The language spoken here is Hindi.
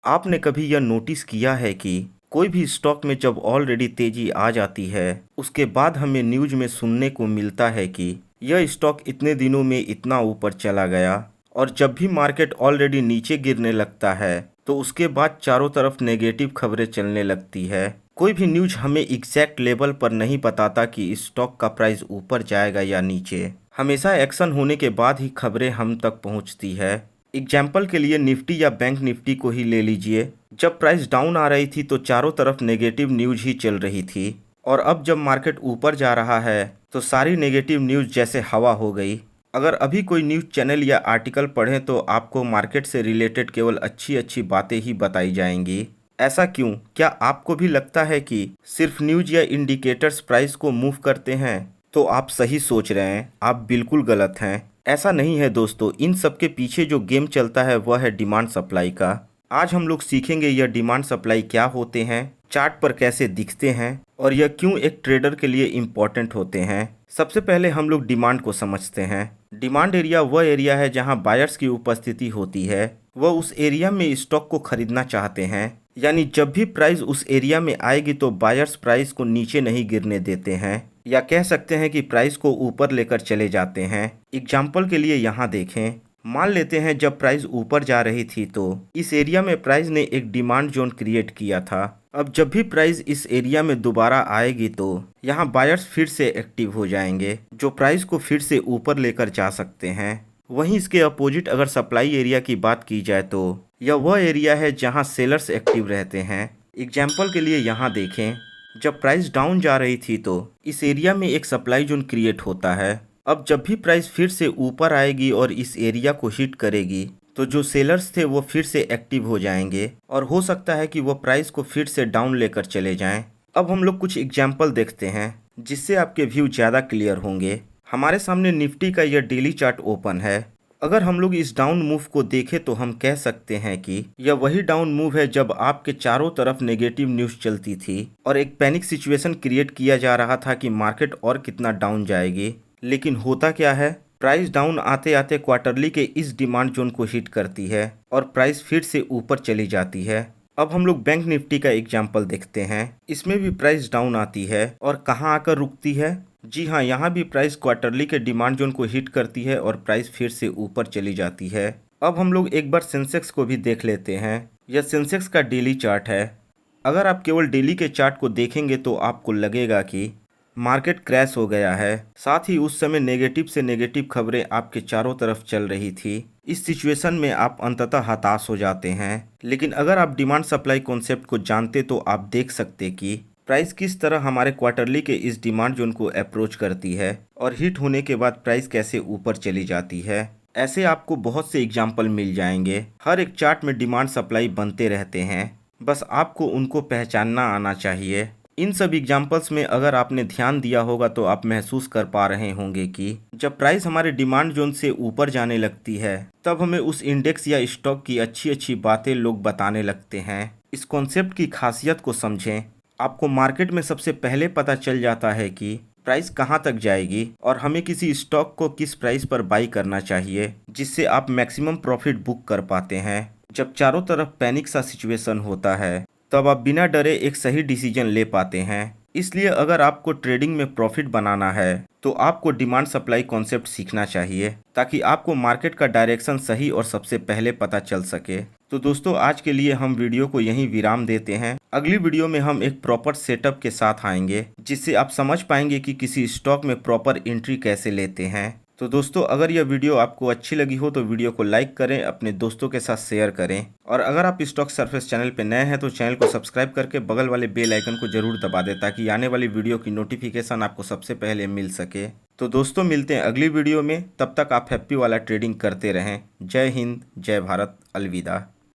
आपने कभी यह नोटिस किया है कि कोई भी स्टॉक में जब ऑलरेडी तेजी आ जाती है, उसके बाद हमें न्यूज़ में सुनने को मिलता है कि यह स्टॉक इतने दिनों में इतना ऊपर चला गया, और जब भी मार्केट ऑलरेडी नीचे गिरने लगता है, तो उसके बाद चारों तरफ नेगेटिव खबरें चलने लगती है। कोई भी न्यूज़ हमें एग्जैक्ट लेवल पर नहीं बताता कि इस स्टॉक का प्राइस ऊपर जाएगा या नीचे। हमेशा एक्शन होने के बाद ही खबरें हम तक पहुंचती है। एग्जाम्पल के लिए निफ्टी या बैंक निफ्टी को ही ले लीजिए। जब प्राइस डाउन आ रही थी तो चारों तरफ नेगेटिव न्यूज़ ही चल रही थी, और अब जब मार्केट ऊपर जा रहा है तो सारी नेगेटिव न्यूज़ जैसे हवा हो गई। अगर अभी कोई न्यूज़ चैनल या आर्टिकल पढ़ें तो आपको मार्केट से रिलेटेड केवल अच्छी अच्छी बातें ही बताई जाएंगी। ऐसा क्यों? क्या आपको भी लगता है कि सिर्फ न्यूज़ या इंडिकेटर्स प्राइस को मूव करते हैं? तो आप सही सोच रहे हैं, आप बिल्कुल गलत हैं। ऐसा नहीं है दोस्तों, इन सब के पीछे जो गेम चलता है वह है डिमांड सप्लाई का। आज हम लोग सीखेंगे यह डिमांड सप्लाई क्या होते हैं, चार्ट पर कैसे दिखते हैं, और यह क्यों एक ट्रेडर के लिए इम्पॉर्टेंट होते हैं। सबसे पहले हम लोग डिमांड को समझते हैं। डिमांड एरिया वह एरिया है जहां बायर्स की उपस्थिति होती है। वह उस एरिया में स्टॉक को खरीदना चाहते हैं, यानी जब भी प्राइस उस एरिया में आएगी तो बायर्स प्राइस को नीचे नहीं गिरने देते हैं, या कह सकते हैं कि प्राइस को ऊपर लेकर चले जाते हैं। एग्जाम्पल के लिए यहाँ देखें, मान लेते हैं जब प्राइस ऊपर जा रही थी तो इस एरिया में प्राइस ने एक डिमांड जोन क्रिएट किया था। अब जब भी प्राइस इस एरिया में दोबारा आएगी तो यहाँ बायर्स फिर से एक्टिव हो जाएंगे, जो प्राइस को फिर से ऊपर लेकर जा सकते हैं। वहीं इसके अपोजिट अगर सप्लाई एरिया की बात की जाए तो यह वह एरिया है जहाँ सेलर्स एक्टिव रहते हैं। एग्जाम्पल के लिए यहाँ देखें, जब प्राइस डाउन जा रही थी तो इस एरिया में एक सप्लाई जोन क्रिएट होता है। अब जब भी प्राइस फिर से ऊपर आएगी और इस एरिया को हिट करेगी तो जो सेलर्स थे वो फिर से एक्टिव हो जाएंगे, और हो सकता है कि वो प्राइस को फिर से डाउन लेकर चले जाएं। अब हम लोग कुछ एग्जाम्पल देखते हैं जिससे आपके व्यू ज़्यादा क्लियर होंगे। हमारे सामने निफ्टी का यह डेली चार्ट ओपन है। अगर हम लोग इस डाउन मूव को देखें तो हम कह सकते हैं कि यह वही डाउन मूव है जब आपके चारों तरफ नेगेटिव न्यूज़ चलती थी और एक पैनिक सिचुएशन क्रिएट किया जा रहा था कि मार्केट और कितना डाउन जाएगी। लेकिन होता क्या है, प्राइस डाउन आते आते क्वार्टरली के इस डिमांड जोन को हिट करती है और प्राइस फिर से ऊपर चली जाती है। अब हम लोग बैंक निफ्टी का एग्जाम्पल देखते हैं। इसमें भी प्राइस डाउन आती है और कहाँ आकर रुकती है? जी हाँ, यहाँ भी प्राइस क्वार्टरली के डिमांड जोन को हिट करती है और प्राइस फिर से ऊपर चली जाती है। अब हम लोग एक बार सेंसेक्स को भी देख लेते हैं। यह सेंसेक्स का डेली चार्ट है। अगर आप केवल डेली के चार्ट को देखेंगे तो आपको लगेगा कि मार्केट क्रैश हो गया है। साथ ही उस समय नेगेटिव से नेगेटिव खबरें आपके चारों तरफ चल रही थी। इस सिचुएशन में आप अंततः हताश हो जाते हैं। लेकिन अगर आप डिमांड सप्लाई कॉन्सेप्ट को जानते तो आप देख सकते कि प्राइस किस तरह हमारे क्वार्टरली के इस डिमांड जोन को अप्रोच करती है और हिट होने के बाद प्राइस कैसे ऊपर चली जाती है। ऐसे आपको बहुत से एग्जाम्पल मिल जाएंगे। हर एक चार्ट में डिमांड सप्लाई बनते रहते हैं, बस आपको उनको पहचानना आना चाहिए। इन सब एग्जाम्पल्स में अगर आपने ध्यान दिया होगा तो आप महसूस कर पा रहे होंगे कि जब प्राइस हमारे डिमांड जोन से ऊपर जाने लगती है तब हमें उस इंडेक्स या स्टॉक की अच्छी अच्छी बातें लोग बताने लगते हैं। इस कॉन्सेप्ट की खासियत को समझें। आपको मार्केट में सबसे पहले पता चल जाता है कि प्राइस कहाँ तक जाएगी और हमें किसी स्टॉक को किस प्राइस पर बाई करना चाहिए, जिससे आप मैक्सिमम प्रॉफिट बुक कर पाते हैं। जब चारों तरफ पैनिक सा सिचुएशन होता है तब आप बिना डरे एक सही डिसीजन ले पाते हैं। इसलिए अगर आपको ट्रेडिंग में प्रॉफिट बनाना है तो आपको डिमांड सप्लाई कॉन्सेप्ट सीखना चाहिए, ताकि आपको मार्केट का डायरेक्शन सही और सबसे पहले पता चल सके। तो दोस्तों, आज के लिए हम वीडियो को यहीं विराम देते हैं। अगली वीडियो में हम एक प्रॉपर सेटअप के साथ आएंगे, जिससे आप समझ पाएंगे कि किसी स्टॉक में प्रॉपर एंट्री कैसे लेते हैं। तो दोस्तों, अगर यह वीडियो आपको अच्छी लगी हो तो वीडियो को लाइक करें, अपने दोस्तों के साथ शेयर करें, और अगर आप स्टॉक सर्फेस चैनल पर नए हैं तो चैनल को सब्सक्राइब करके बगल वाले बेल आइकन को जरूर दबा दें, ताकि आने वाली वीडियो की नोटिफिकेशन आपको सबसे पहले मिल सके। तो दोस्तों, मिलते हैं अगली वीडियो में। तब तक आप हैप्पी वाला ट्रेडिंग करते रहें। जय हिंद, जय भारत, अलविदा।